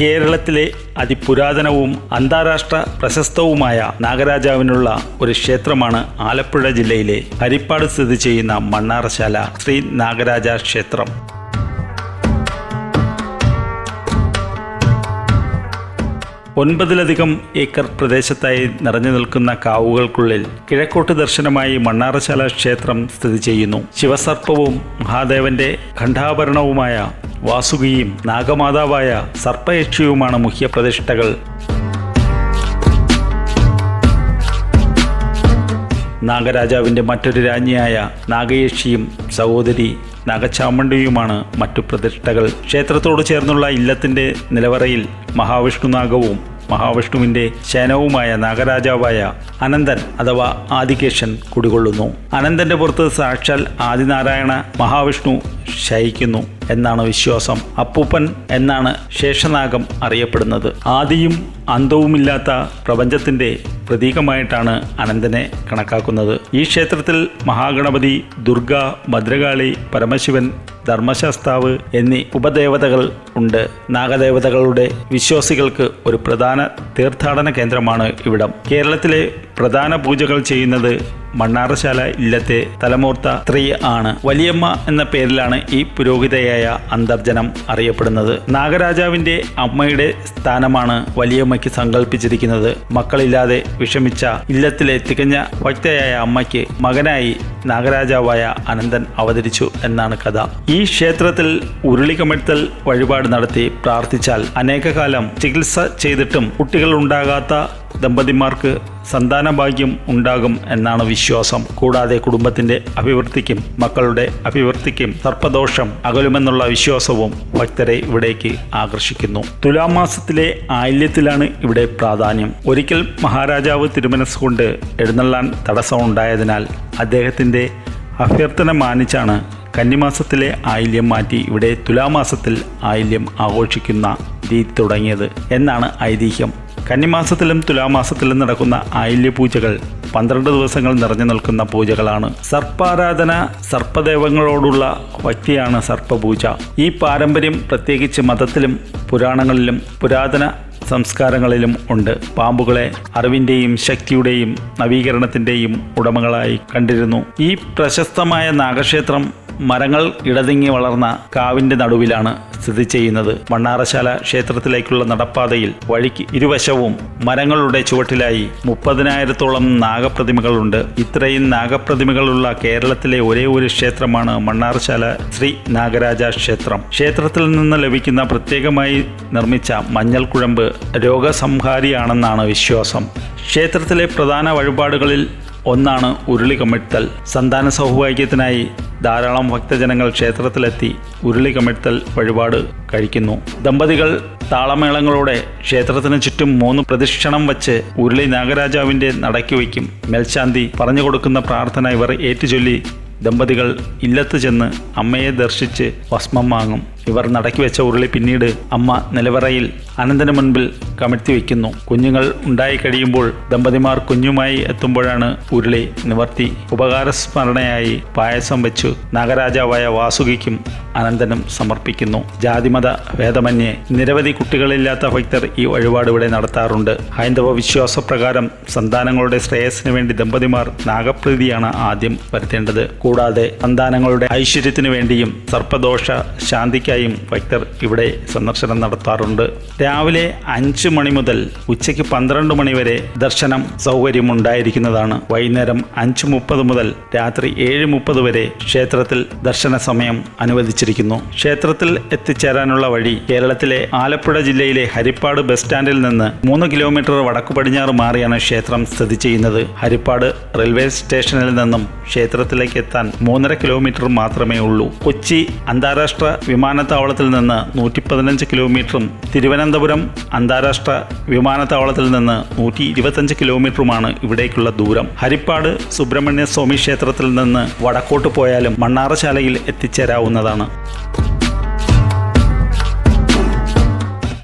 കേരളത്തിലെ അതിപുരാതനവും അന്താരാഷ്ട്ര പ്രശസ്തവുമായ നാഗരാജാവിനുള്ള ഒരു ക്ഷേത്രമാണ് ആലപ്പുഴ ജില്ലയിലെ ഹരിപ്പാട് സ്ഥിതി ചെയ്യുന്ന മണ്ണാറശാല ശ്രീ നാഗരാജ ക്ഷേത്രം. ഒൻപതിലധികം ഏക്കർ പ്രദേശത്തായി നിറഞ്ഞു നിൽക്കുന്ന കാവുകൾക്കുള്ളിൽ കിഴക്കോട്ട് ദർശനമായി മണ്ണാറശാല ക്ഷേത്രം സ്ഥിതി ചെയ്യുന്നു. ശിവസർപ്പവും മഹാദേവന്റെ ഖണ്ഡാഭരണവുമായ വാസുകിയും നാഗമാതാവായ സർപ്പയക്ഷിയുമാണ് മുഖ്യ പ്രതിഷ്ഠകൾ. നാഗരാജാവിൻ്റെ മറ്റൊരു രാജ്ഞിയായ നാഗയക്ഷിയും സഹോദരി നാഗചാമുണ്ഡിയുമാണ് മറ്റു പ്രതിഷ്ഠകൾ. ക്ഷേത്രത്തോട് ചേർന്നുള്ള ഇല്ലത്തിൻ്റെ നിലവറയിൽ മഹാവിഷ്ണുനാഗവും മഹാവിഷ്ണുവിൻ്റെ ശയനവുമായ നാഗരാജാവായ അനന്തൻ അഥവാ ആദികേശൻ കുടികൊള്ളുന്നു. അനന്തന്റെ പുറത്ത് സാക്ഷാൽ ആദിനാരായണ മഹാവിഷ്ണു ശയിക്കുന്നു എന്നാണ് വിശ്വാസം. അപ്പൂപ്പൻ എന്നാണ് ശേഷനാഗം അറിയപ്പെടുന്നത്. ആദിയും അന്തവുമില്ലാത്ത പ്രപഞ്ചത്തിന്റെ പ്രതീകമായിട്ടാണ് അനന്തനെ കണക്കാക്കുന്നത്. ഈ ക്ഷേത്രത്തിൽ മഹാഗണപതി, ദുർഗ, ഭദ്രകാളി, പരമശിവൻ, ധർമ്മശാസ്താവ് എന്നീ ഉപദേവതകൾ ഉണ്ട്. നാഗദേവതകളുടെ വിശ്വാസികൾക്ക് ഒരു പ്രധാന തീർത്ഥാടന കേന്ദ്രമാണ് ഇവിടം. കേരളത്തിലെ പ്രധാന പൂജകൾ ചെയ്യുന്നത് മണ്ണാറശാല ഇല്ലത്തെ തലമൂർത്ത സ്ത്രീ ആണ്. വലിയമ്മ എന്ന പേരിലാണ് ഈ പുരോഹിതയായ അന്തർജനം അറിയപ്പെടുന്നത്. നാഗരാജാവിന്റെ അമ്മയുടെ സ്ഥാനമാണ് വലിയമ്മയ്ക്ക് സങ്കല്പിച്ചിരിക്കുന്നത്. മക്കളില്ലാതെ വിഷമിച്ച ഇല്ലത്തിലെ തികഞ്ഞ ഭക്തയായ അമ്മയ്ക്ക് മകനായി നാഗരാജാവായ അനന്തൻ അവതരിച്ചു എന്നാണ് കഥ. ഈ ക്ഷേത്രത്തിൽ ഉരുളിക്കമഴ്ത്തൽ വഴിപാട് നടത്തി പ്രാർത്ഥിച്ചാൽ അനേകകാലം ചികിത്സ ചെയ്തിട്ടും കുട്ടികൾ ഉണ്ടാകാത്ത ദമ്പതിമാർക്ക് സന്താനഭാഗ്യം ഉണ്ടാകും എന്നാണ് വിശ്വാസം. കൂടാതെ കുടുംബത്തിന്റെ അഭിവൃദ്ധിക്കും മക്കളുടെ അഭിവൃദ്ധിക്കും സർപ്പദോഷം അകലുമെന്നുള്ള വിശ്വാസവും ഭക്തരെ ഇവിടേക്ക് ആകർഷിക്കുന്നു. തുലാമാസത്തിലെ ആയില്യത്തിലാണ് ഇവിടെ പ്രാധാന്യം. ഒരിക്കൽ മഹാരാജാവ് തിരുമനസ്സുകൊണ്ട് എഴുന്നള്ളാൻ തടസ്സമുണ്ടായതിനാൽ അദ്ദേഹത്തിന്റെ അഭ്യർത്ഥന മാനിച്ചാണ് കന്നിമാസത്തിലെ ആയില്യം മാറ്റി ഇവിടെ തുലാമാസത്തിൽ ആയില്യം ആഘോഷിക്കുന്ന രീതി തുടങ്ങിയത് എന്നാണ് ഐതിഹ്യം. കന്നിമാസത്തിലും തുലാമാസത്തിലും നടക്കുന്ന ആയില്യ പൂജകൾ 12 ദിവസങ്ങൾ നിറഞ്ഞു നിൽക്കുന്ന പൂജകളാണ്. സർപ്പാരാധന, സർപ്പദേവങ്ങളോടുള്ള ഭക്തിയാണ് സർപ്പപൂജ. ഈ പാരമ്പര്യം പ്രത്യേകിച്ച് മതത്തിലും പുരാണങ്ങളിലും പുരാതന സംസ്കാരങ്ങളിലും ഉണ്ട്. പാമ്പുകളെ അറിവിൻ്റെയും ശക്തിയുടെയും നവീകരണത്തിൻ്റെയും ഉടമകളായി കണ്ടിരുന്നു. ഈ പ്രശസ്തമായ നാഗക്ഷേത്രം മരങ്ങൾ ഇടതിങ്ങി വളർന്ന കാവിൻ്റെ നടുവിലാണ് സ്ഥിതി ചെയ്യുന്നത്. മണ്ണാറശാല ക്ഷേത്രത്തിലേക്കുള്ള നടപ്പാതയിൽ വഴിക്ക് ഇരുവശവും മരങ്ങളുടെ ചുവട്ടിലായി 30,000-ഓളം നാഗപ്രതിമകളുണ്ട്. ഇത്രയും നാഗപ്രതിമകളുള്ള കേരളത്തിലെ ഒരേ ഒരു ക്ഷേത്രമാണ് മണ്ണാറശാല ശ്രീ നാഗരാജ ക്ഷേത്രം. ക്ഷേത്രത്തിൽ നിന്ന് ലഭിക്കുന്ന പ്രത്യേകമായി നിർമ്മിച്ച മഞ്ഞൾ കുഴമ്പ് രോഗസംഹാരിയാണെന്നാണ് വിശ്വാസം. ക്ഷേത്രത്തിലെ പ്രധാന വഴിപാടുകളിൽ ഒന്നാണ് ഉരുളിക്കമഴ്ത്തൽ. സന്താന സൗഭാഗ്യത്തിനായി ധാരാളം ഭക്തജനങ്ങൾ ക്ഷേത്രത്തിലെത്തി ഉരുളിക്കമഴ്ത്തൽ വഴിപാട് കഴിക്കുന്നു. ദമ്പതികൾ താളമേളങ്ങളോടെ ക്ഷേത്രത്തിന് ചുറ്റും 3 പ്രദക്ഷിണം വച്ച് ഉരുളി നാഗരാജാവിൻ്റെ നടയ്ക്ക് വയ്ക്കും. മേൽശാന്തി പറഞ്ഞു കൊടുക്കുന്ന പ്രാർത്ഥന ഇവർ ഏറ്റുചൊല്ലി ദമ്പതികൾ ഇല്ലത്ത് ചെന്ന് അമ്മയെ ദർശിച്ച് ഭസ്മം വാങ്ങും. ഇവർ നടക്കി വെച്ച ഉരുളി പിന്നീട് അമ്മ നിലവറയിൽ അനന്തന് മുൻപിൽ കമഴ്ത്തി വയ്ക്കുന്നു. കുഞ്ഞുങ്ങൾ ഉണ്ടായി കഴിയുമ്പോൾ ദമ്പതിമാർ കുഞ്ഞുമായി എത്തുമ്പോഴാണ് ഉരുളി നിവർത്തി ഉപകാരസ്മരണയായി പായസം വെച്ചു നാഗരാജാവായ വാസുകിക്കും അനന്തനും സമർപ്പിക്കുന്നു. ജാതിമത ഭേദമന്യേ നിരവധി കുട്ടികളില്ലാത്ത ഭക്തർ ഈ വഴിപാട് ഇവിടെ നടത്താറുണ്ട്. ഹൈന്ദവ വിശ്വാസപ്രകാരം സന്താനങ്ങളുടെ ശ്രേയസ്സിന് വേണ്ടി ദമ്പതിമാർ നാഗപ്രീതിയാണ് ആദ്യം വരുത്തേണ്ടത്. കൂടാതെ സന്താനങ്ങളുടെ ഐശ്വര്യത്തിനു വേണ്ടിയും സർപ്പദോഷ ശാന്തിക്കായും ഭക്തർ ഇവിടെ സന്ദർശനം നടത്താറുണ്ട്. രാവിലെ 5 മണി മുതൽ ഉച്ചയ്ക്ക് 12 മണി വരെ ദർശനം സൗകര്യമുണ്ടായിരിക്കുന്നതാണ്. വൈകുന്നേരം 5:30 മുതൽ രാത്രി 7:30 വരെ ക്ഷേത്രത്തിൽ ദർശന സമയം അനുവദിച്ചിരിക്കുന്നു. ക്ഷേത്രത്തിൽ എത്തിച്ചേരാനുള്ള വഴി കേരളത്തിലെ ആലപ്പുഴ ജില്ലയിലെ ഹരിപ്പാട് ബസ് സ്റ്റാൻഡിൽ നിന്ന് 3 കിലോമീറ്റർ വടക്കു പടിഞ്ഞാറ് മാറിയാണ് ക്ഷേത്രം സ്ഥിതി ചെയ്യുന്നത്. ഹരിപ്പാട് റെയിൽവേ സ്റ്റേഷനിൽ നിന്നും ക്ഷേത്രത്തിലേക്ക് എത്താൻ 3.5 കിലോമീറ്റർ മാത്രമേ ഉള്ളൂ. കൊച്ചി അന്താരാഷ്ട്ര വിമാനത്താവളത്തിൽ നിന്ന് 115 കിലോമീറ്ററും തിരുവനന്തപുരം അന്താരാഷ്ട്ര വിമാനത്താവളത്തിൽ നിന്ന് 125 കിലോമീറ്ററുമാണ് ഇവിടേക്കുള്ള ദൂരം. ഹരിപ്പാട് സുബ്രഹ്മണ്യ സ്വാമി ക്ഷേത്രത്തിൽ നിന്ന് വടക്കോട്ട് പോയാലും മണ്ണാറശാലയിൽ എത്തിച്ചേരാവുന്നതാണ്.